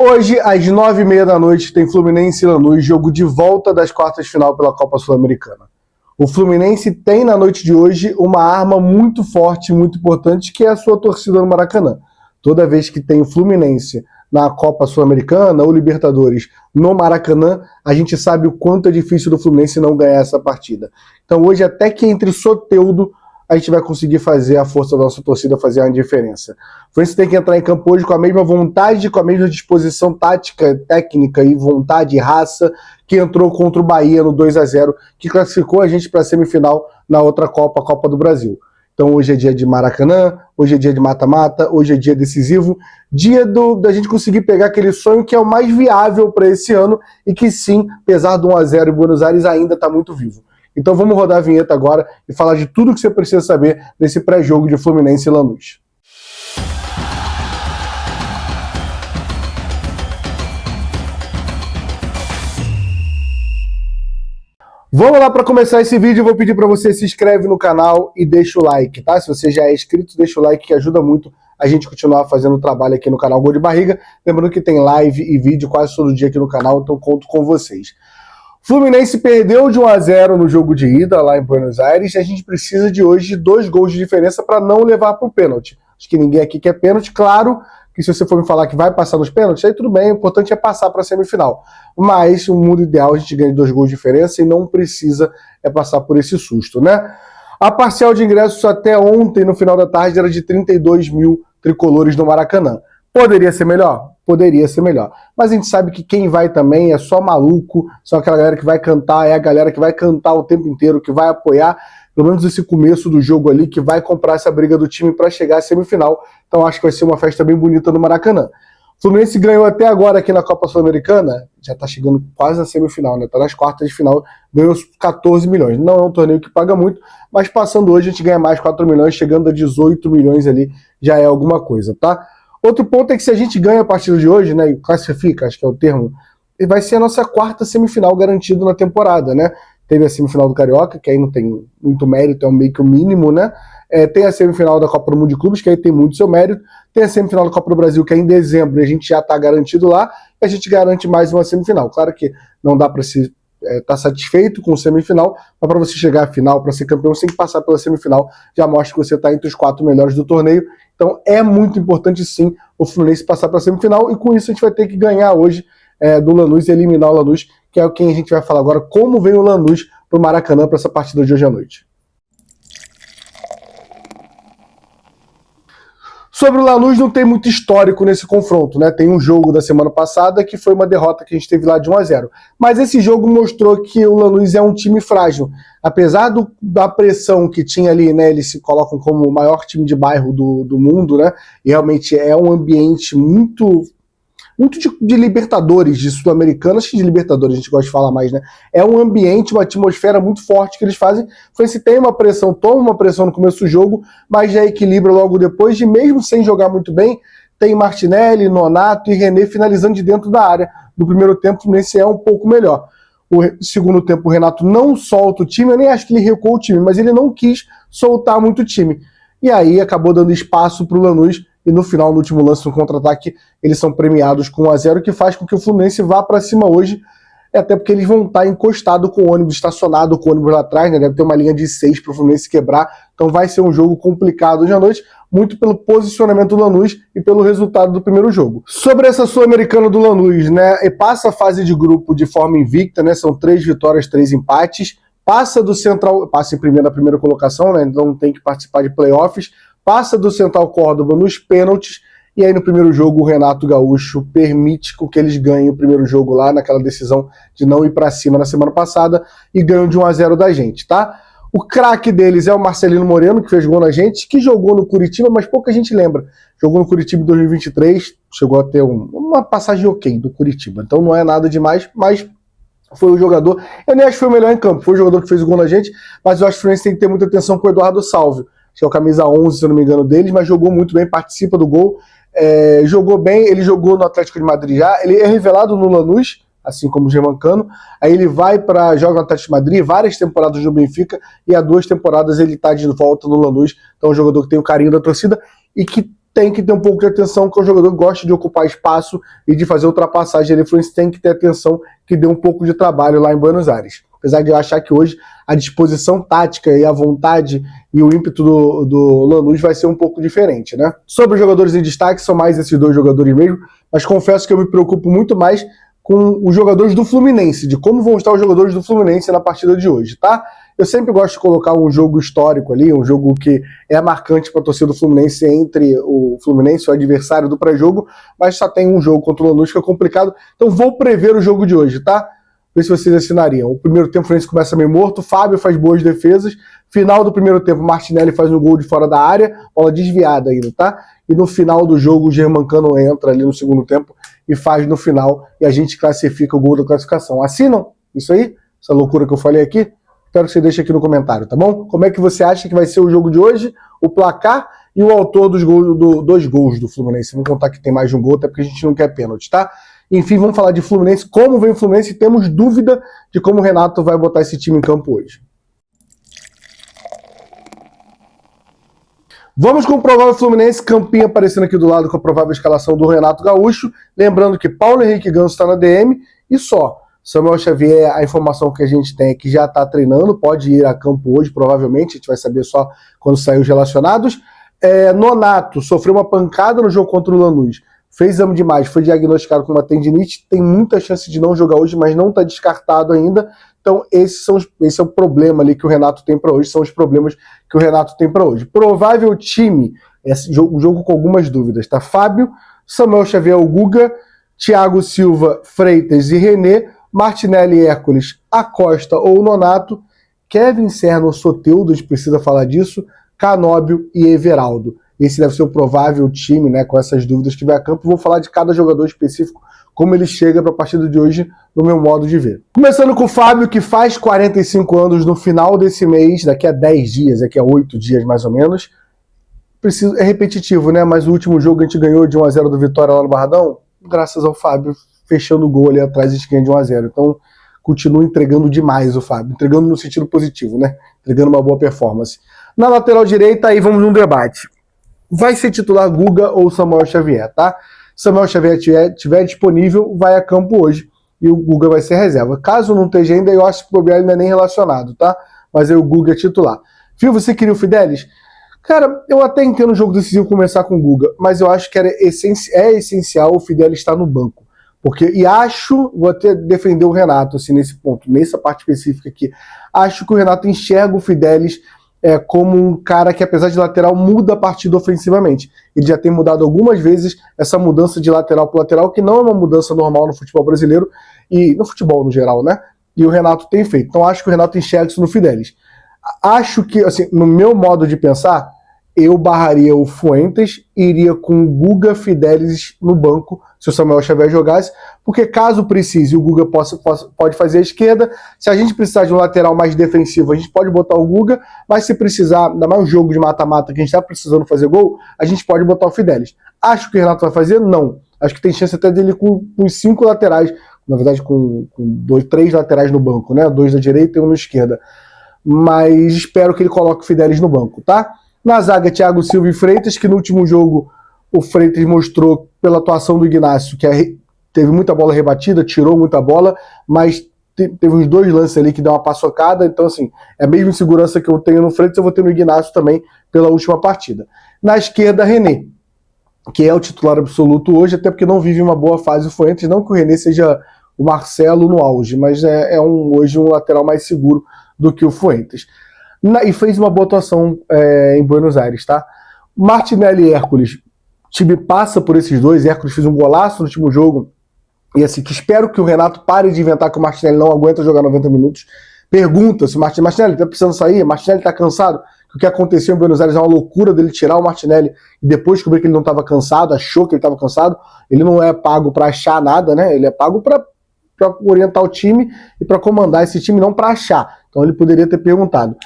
Hoje, às 9h30 da noite, tem Fluminense e Lanús, jogo de volta das quartas de final pela Copa Sul-Americana. O Fluminense tem na noite de hoje uma arma muito forte, muito importante, que é a sua torcida no Maracanã. Toda vez que tem o Fluminense na Copa Sul-Americana ou Libertadores no Maracanã, a gente sabe o quanto é difícil do Fluminense não ganhar essa partida. Então hoje, até que entre Soteldo, a gente vai conseguir fazer a força da nossa torcida fazer uma diferença. O Fluminense tem que entrar em campo hoje com a mesma vontade, com a mesma disposição tática, técnica e vontade e raça que entrou contra o Bahia no 2-0, que classificou a gente para a semifinal na outra Copa, a Copa do Brasil. Então hoje é dia de Maracanã, hoje é dia de mata-mata, hoje é dia decisivo, dia da gente conseguir pegar aquele sonho que é o mais viável para esse ano e que sim, apesar do 1-0 em Buenos Aires, ainda está muito vivo. Então vamos rodar a vinheta agora e falar de tudo que você precisa saber desse pré-jogo de Fluminense e Lanús. Vamos lá, para começar esse vídeo eu vou pedir para você se inscreve no canal e deixa o like, tá? Se você já é inscrito, deixa o like que ajuda muito a gente continuar fazendo o trabalho aqui no canal Gol de Barriga. Lembrando que tem live e vídeo quase todo dia aqui no canal, então conto com vocês. Fluminense perdeu de 1-0 no jogo de ida lá em Buenos Aires e a gente precisa de hoje de 2 gols de diferença para não levar para o pênalti. Acho que ninguém aqui quer pênalti, claro que se você for me falar que vai passar nos pênaltis, aí tudo bem, o importante é passar para a semifinal. Mas no mundo ideal a gente ganha 2 gols de diferença e não precisa passar por esse susto, né? A parcial de ingressos até ontem, no final da tarde, era de 32 mil tricolores no Maracanã. Poderia ser melhor? Poderia ser melhor. Mas a gente sabe que quem vai também é só maluco, só aquela galera que vai cantar, é a galera que vai cantar o tempo inteiro, que vai apoiar, pelo menos esse começo do jogo ali, que vai comprar essa briga do time para chegar à semifinal. Então acho que vai ser uma festa bem bonita no Maracanã. O Fluminense ganhou até agora aqui na Copa Sul-Americana, já tá chegando quase na semifinal, né? Tá nas quartas de final, ganhou 14 milhões. Não é um torneio que paga muito, mas passando hoje a gente ganha mais 4 milhões, chegando a 18 milhões ali, já é alguma coisa, tá? Outro ponto é que se a gente ganha a partida de hoje, né, e classifica, acho que é o termo, vai ser a nossa 4ª semifinal garantida na temporada, né? Teve a semifinal do Carioca, que aí não tem muito mérito, é meio que o mínimo, né? Tem a semifinal da Copa do Mundo de Clubes, que aí tem muito seu mérito. Tem a semifinal da Copa do Brasil, que é em dezembro, e a gente já está garantido lá, e a gente garante mais uma semifinal. Claro que não dá para se estar satisfeito com semifinal, mas para você chegar à final, para ser campeão, você tem que passar pela semifinal, já mostra que você está entre os 4 melhores do torneio. Então é muito importante sim o Fluminense passar para a semifinal, e com isso a gente vai ter que ganhar hoje do Lanús e eliminar o Lanús, que é quem a gente vai falar agora, como vem o Lanús para o Maracanã para essa partida de hoje à noite. Sobre o Lanús não tem muito histórico nesse confronto, né? Tem um jogo da semana passada que foi uma derrota que a gente teve lá de 1-0. Mas esse jogo mostrou que o Lanús é um time frágil. Apesar da pressão que tinha ali, né? Eles se colocam como o maior time de bairro do mundo, né? E realmente é um ambiente muito de Libertadores, de Sul-Americana, acho que de Libertadores a gente gosta de falar mais, né? É um ambiente, uma atmosfera muito forte que eles fazem. Se tem uma pressão, toma uma pressão no começo do jogo, mas já equilibra logo depois, e mesmo sem jogar muito bem, tem Martinelli, Nonato e René finalizando de dentro da área. No primeiro tempo, o Fluminense é um pouco melhor. O segundo tempo, o Renato não solta o time, eu nem acho que ele recuou o time, mas ele não quis soltar muito o time. E aí acabou dando espaço para o Lanús, e no final, no último lance, no contra-ataque, eles são premiados com 1-0, que faz com que o Fluminense vá para cima hoje, até porque eles vão estar encostados com o ônibus, estacionado com o ônibus lá atrás, né? Deve ter uma linha de 6 para o Fluminense quebrar, então vai ser um jogo complicado hoje à noite, muito pelo posicionamento do Lanús e pelo resultado do primeiro jogo. Sobre essa Sul-Americana do Lanús, né? Passa a fase de grupo de forma invicta, né? São 3 vitórias, 3 empates, passa do Central, passa na primeira colocação, né? Então não tem que participar de playoffs, passa do Central Córdoba nos pênaltis, e aí no primeiro jogo o Renato Gaúcho permite que eles ganhem o primeiro jogo lá, naquela decisão de não ir para cima na semana passada, e ganham de 1-0 da gente, tá? O craque deles é o Marcelino Moreno, que fez gol na gente, que jogou no Curitiba, mas pouca gente lembra. Jogou no Curitiba em 2023, chegou a ter uma passagem ok do Curitiba, então não é nada demais, mas foi o jogador, eu nem acho que foi o melhor em campo, foi o jogador que fez o gol na gente, mas eu acho que o Fluminense tem que ter muita atenção com o Eduardo Salvio, que é o camisa 11, se eu não me engano, deles, mas jogou muito bem, participa do gol, jogou bem, ele jogou no Atlético de Madrid já, ele é revelado no Lanús, assim como o Germancano, aí ele joga no Atlético de Madrid, várias temporadas no Benfica, e há 2 temporadas ele está de volta no Lanús, então é um jogador que tem o carinho da torcida, e que tem que ter um pouco de atenção, que o jogador gosta de ocupar espaço e de fazer ultrapassagem. Ele Fluminense tem que ter atenção, que dê um pouco de trabalho lá em Buenos Aires. Apesar de eu achar que hoje a disposição tática e a vontade e o ímpeto do Lanús vai ser um pouco diferente, né? Sobre os jogadores em destaque, são mais esses dois jogadores mesmo, mas confesso que eu me preocupo muito mais com os jogadores do Fluminense, de como vão estar os jogadores do Fluminense na partida de hoje, tá? Eu sempre gosto de colocar um jogo histórico ali, um jogo que é marcante para a torcida do Fluminense entre o Fluminense e o adversário do pré-jogo, mas só tem um jogo contra o Lanús que é complicado, então vou prever o jogo de hoje, tá? Ver se vocês assinariam. O primeiro tempo o Fluminense começa meio morto, Fábio faz boas defesas, final do primeiro tempo Martinelli faz um gol de fora da área, bola desviada ainda, tá? E no final do jogo o Germancano entra ali no segundo tempo e faz no final, e a gente classifica o gol da classificação. Assinam isso aí? Essa loucura que eu falei aqui? Espero que você deixe aqui no comentário, tá bom? Como é que você acha que vai ser o jogo de hoje, o placar e o autor dos dois gols do Fluminense? Vamos contar que tem mais de um gol, até porque a gente não quer pênalti, tá? Enfim, vamos falar de Fluminense, como vem o Fluminense, e temos dúvida de como o Renato vai botar esse time em campo hoje. Vamos com o provável Fluminense, campinho aparecendo aqui do lado com a provável escalação do Renato Gaúcho. Lembrando que Paulo Henrique Ganso está na DM e só. Samuel Xavier, a informação que a gente tem é que já está treinando, pode ir a campo hoje, provavelmente, a gente vai saber só quando sair os relacionados. Nonato sofreu uma pancada no jogo contra o Lanús, fez exame de imagem, foi diagnosticado com uma tendinite, tem muita chance de não jogar hoje, mas não está descartado ainda. Então esse é o problema ali que o Renato tem para hoje, são os problemas que o Renato tem para hoje. Provável time, um jogo com algumas dúvidas, tá? Fábio, Samuel Xavier, o Guga, Thiago Silva, Freitas e René, Martinelli, Hércules, Acosta ou Nonato, Kevin Serna ou Soteldo, a gente precisa falar disso, Canóbio e Everaldo. Esse deve ser o provável time, né, com essas dúvidas que vai a campo. Vou falar de cada jogador específico, como ele chega para a partida de hoje, no meu modo de ver. Começando com o Fábio, que faz 45 anos no final desse mês, daqui a 10 dias, daqui a 8 dias mais ou menos. É repetitivo, né, mas o último jogo a gente ganhou de 1-0 do Vitória lá no Barradão, graças ao Fábio fechando o gol ali atrás, a gente ganha de 1-0. Então, continua entregando demais o Fábio, entregando no sentido positivo, né, entregando uma boa performance. Na lateral direita, aí vamos num debate. Vai ser titular Guga ou Samuel Xavier, tá? Samuel Xavier estiver disponível, vai a campo hoje e o Guga vai ser reserva. Caso não esteja ainda, eu acho que o Gabriel ainda nem relacionado, tá? Mas aí o Guga é titular. Fio, você queria o Fidelis? Cara, eu até entendo o jogo decisivo começar com o Guga, mas eu acho que é essencial o Fidelis estar no banco. Vou até defender o Renato assim, nesse ponto, nessa parte específica aqui. Acho que o Renato enxerga o Fidelis como um cara que, apesar de lateral, muda a partida ofensivamente. Ele já tem mudado algumas vezes essa mudança de lateral para lateral, que não é uma mudança normal no futebol brasileiro, e no futebol no geral, né? E o Renato tem feito. Então acho que o Renato enxerga isso no Fidelis. Acho que, assim, no meu modo de pensar, eu barraria o Fuentes e iria com o Guga, Fidelis no banco, se o Samuel Xavier jogasse, porque caso precise, o Guga pode fazer a esquerda. Se a gente precisar de um lateral mais defensivo, a gente pode botar o Guga, mas se precisar, ainda mais um jogo de mata-mata que a gente está precisando fazer gol, a gente pode botar o Fidelis. Acho que o Renato vai fazer? Não. Acho que tem chance até dele com 5 laterais, na verdade com 3 laterais no banco, né? 2 da direita e 1 na esquerda. Mas espero que ele coloque o Fidelis no banco, tá? Na zaga, Thiago Silva e Freitas, que no último jogo o Freitas mostrou pela atuação do Ignacio que teve muita bola rebatida, tirou muita bola, mas teve uns 2 lances ali que deu uma paçocada. Então, assim, é a mesma insegurança que eu tenho no Freitas, eu vou ter no Ignacio também pela última partida. Na esquerda, René, que é o titular absoluto hoje, até porque não vive uma boa fase o Fuentes, não que o René seja o Marcelo no auge, mas hoje um lateral mais seguro do que o Fuentes. E fez uma boa atuação em Buenos Aires, tá? Martinelli e Hércules, o time passa por esses dois. Hércules fez um golaço no último jogo, e assim, que espero que o Renato pare de inventar que o Martinelli não aguenta jogar 90 minutos. Pergunta se o Martinelli tá precisando sair, Martinelli tá cansado. O que aconteceu em Buenos Aires é uma loucura dele tirar o Martinelli e depois descobrir que ele não estava cansado, achou que ele estava cansado. Ele não é pago para achar nada, né? Ele é pago para orientar o time e para comandar esse time, não para achar. Então ele poderia ter perguntado.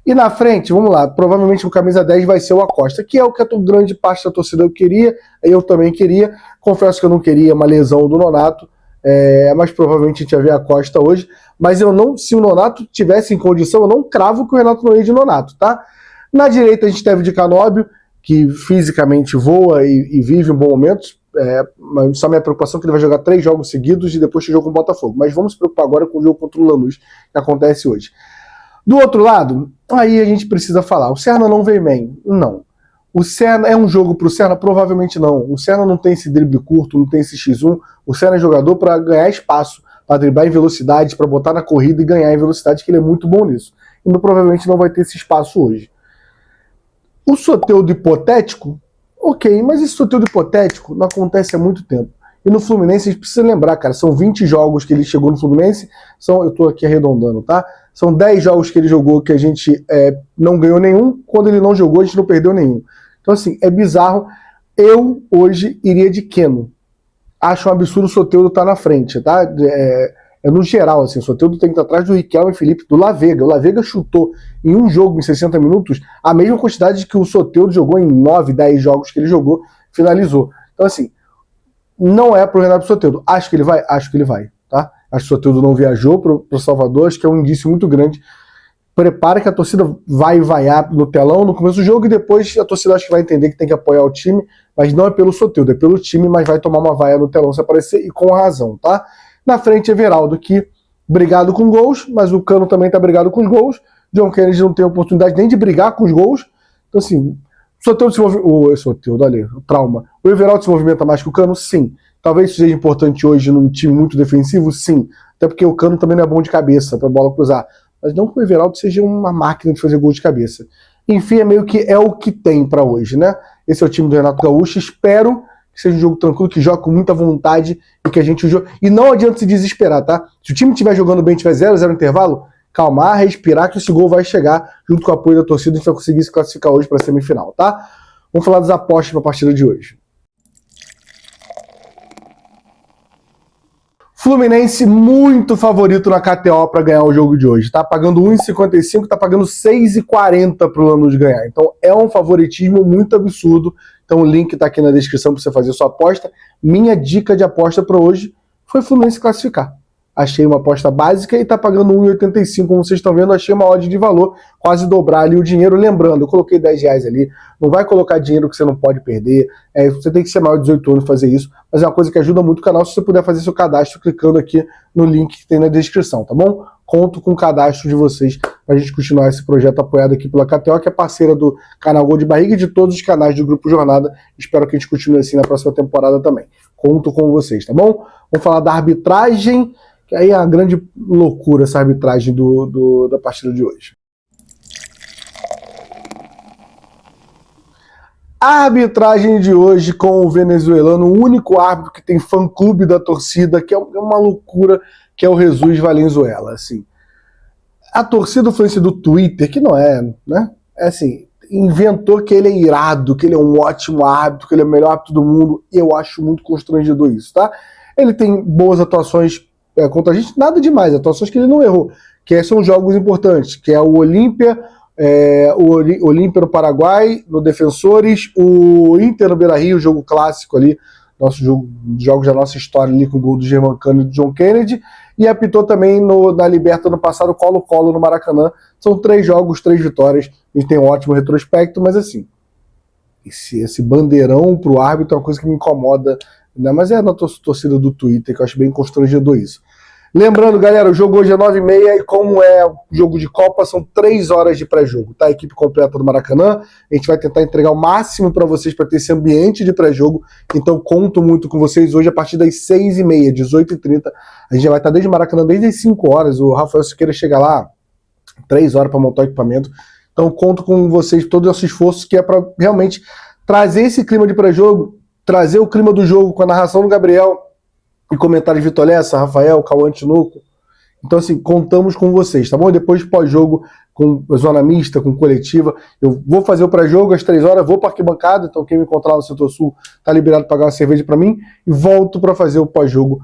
E na frente, vamos lá, provavelmente o camisa 10 vai ser o Acosta, que é o que a grande parte da torcida eu queria, eu também queria. Confesso que eu não queria uma lesão do Nonato, mas provavelmente a gente ia ver a Acosta hoje. Mas se o Nonato tivesse em condição, eu não cravo que o Renato não ia de Nonato, tá? Na direita a gente teve de Canóbio, que fisicamente voa e vive um bom momento. Mas só minha preocupação é que ele vai jogar 3 jogos seguidos e depois tem jogo com o Botafogo. Mas vamos se preocupar agora com o jogo contra o Lanús, que acontece hoje. Do outro lado, aí a gente precisa falar, o Serna não veio bem? Não. O Serna é um jogo para o Serna? Provavelmente não. O Serna não tem esse drible curto, não tem esse X1. O Serna é jogador para ganhar espaço, para driblar em velocidade, para botar na corrida e ganhar em velocidade, que ele é muito bom nisso. E provavelmente não vai ter esse espaço hoje. O Soteldo hipotético? Ok, mas esse Soteldo hipotético não acontece há muito tempo. E no Fluminense, a gente precisa lembrar, cara, são 20 jogos que ele chegou no Fluminense, eu tô aqui arredondando, tá? São 10 jogos que ele jogou que a gente não ganhou nenhum, quando ele não jogou a gente não perdeu nenhum. Então assim, é bizarro. Eu hoje iria de Keno. Acho um absurdo o Soteldo estar na frente, tá? No geral, assim, o Soteldo tem que estar atrás do Riquelme e Felipe, do Lavega. O Lavega chutou em um jogo, em 60 minutos, a mesma quantidade que o Soteldo jogou em 9, 10 jogos que ele jogou, finalizou. Então, assim, não é pro Renato Soteldo. Acho que ele vai? Acho que ele vai, tá? Acho que o Soteldo não viajou pro Salvador, acho que é um indício muito grande. Prepara que a torcida vai vaiar no telão no começo do jogo e depois a torcida acho que vai entender que tem que apoiar o time, mas não é pelo Soteldo, é pelo time, mas vai tomar uma vaia no telão se aparecer e com razão, tá? Na frente, Everaldo, que brigado com gols, mas o Cano também tá brigado com os gols. John Kennedy não tem oportunidade nem de brigar com os gols. Então, assim, o Soteldo se movimenta. O Soteldo, olha, o trauma. O Everaldo se movimenta mais que o Cano? Sim. Talvez isso seja importante hoje num time muito defensivo? Sim. Até porque o Cano também não é bom de cabeça pra bola cruzar. Mas não que o Everaldo seja uma máquina de fazer gol de cabeça. Enfim, é meio que é o que tem pra hoje, né? Esse é o time do Renato Gaúcho. Espero que seja um jogo tranquilo, que jogue com muita vontade e que a gente jogue. E não adianta se desesperar, tá? Se o time estiver jogando bem, tiver 0-0 no intervalo, calmar, respirar, que esse gol vai chegar junto com o apoio da torcida e a gente vai conseguir se classificar hoje para a semifinal, tá? Vamos falar das apostas para a partida de hoje. Fluminense muito favorito na KTO para ganhar o jogo de hoje. Tá pagando 1,55, tá pagando 6,40 para o Lanús ganhar. Então é um favoritismo muito absurdo. Então o link tá aqui na descrição para você fazer sua aposta. Minha dica de aposta para hoje foi Fluminense classificar. Achei uma aposta básica e tá pagando 1,85, como vocês estão vendo, achei uma odd de valor, quase dobrar ali o dinheiro. Lembrando, eu coloquei R$10 ali, não vai colocar dinheiro que você não pode perder, você tem que ser maior de 18 anos para fazer isso, mas é uma coisa que ajuda muito o canal se você puder fazer seu cadastro clicando aqui no link que tem na descrição, tá bom? Conto com o cadastro de vocês para a gente continuar esse projeto apoiado aqui pela KTO, que é parceira do canal Gol de Barriga e de todos os canais do Grupo Jornada. Espero que a gente continue assim na próxima temporada também. Conto com vocês, tá bom? Vamos falar da arbitragem, que aí é a grande loucura essa arbitragem da partida de hoje. A arbitragem de hoje com o venezuelano, o único árbitro que tem fã-clube da torcida, que é uma loucura, que é o Jesus Valenzuela. Assim, a torcida Fluminense do Twitter, que não é, né? É assim, inventou que ele é irado, que ele é um ótimo árbitro, que ele é o melhor árbitro do mundo, e eu acho muito constrangedor isso, tá? Ele tem boas atuações contra a gente, nada demais, atuações que ele não errou, que são jogos importantes, que é o Olímpia, o Olímpia no Paraguai, no Defensores, o Inter no Beira-Rio, jogo clássico ali, nosso jogo, jogos da nossa história ali com o gol do Germancano e do John Kennedy, e apitou também na Liberta no passado, Colo-Colo no Maracanã. São 3 jogos, 3 vitórias, a gente tem um ótimo retrospecto, mas assim, esse bandeirão pro árbitro é uma coisa que me incomoda, né? Mas é na torcida do Twitter, que eu acho bem constrangedor isso. Lembrando, galera, o jogo hoje é 9h30 e como é o jogo de Copa, são 3 horas de pré-jogo, tá? A equipe completa do Maracanã, a gente vai tentar entregar o máximo para vocês para ter esse ambiente de pré-jogo, então conto muito com vocês hoje a partir das 6h30, 18h30, a gente já vai estar desde o Maracanã desde as 5 horas, o Rafael Siqueira chega lá 3 horas para montar o equipamento, então conto com vocês, todo esse esforço que é para realmente trazer esse clima de pré-jogo, trazer o clima do jogo com a narração do Gabriel e comentários de Vitor Lessa, Rafael, Cauã Tinoco. Então, assim, contamos com vocês, tá bom? Depois, pós-jogo, com zona mista, com coletiva, eu vou fazer o pré-jogo às 3 horas, vou para a arquibancada, então quem me encontrar lá no Setor Sul tá liberado para pagar uma cerveja para mim, e volto para fazer o pós-jogo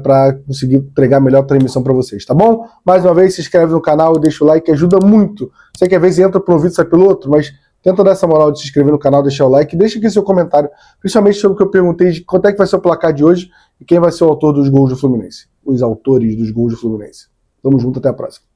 para conseguir entregar a melhor transmissão para vocês, tá bom? Mais uma vez, se inscreve no canal e deixa o like, ajuda muito. Sei que às vezes entra para um vídeo e sai pelo outro, mas tenta dar essa moral de se inscrever no canal, deixar o like, deixa aqui seu comentário, principalmente sobre o que eu perguntei de quanto é que vai ser o placar de hoje e quem vai ser o autor dos gols do Fluminense. Os autores dos gols do Fluminense. Tamo junto, até a próxima.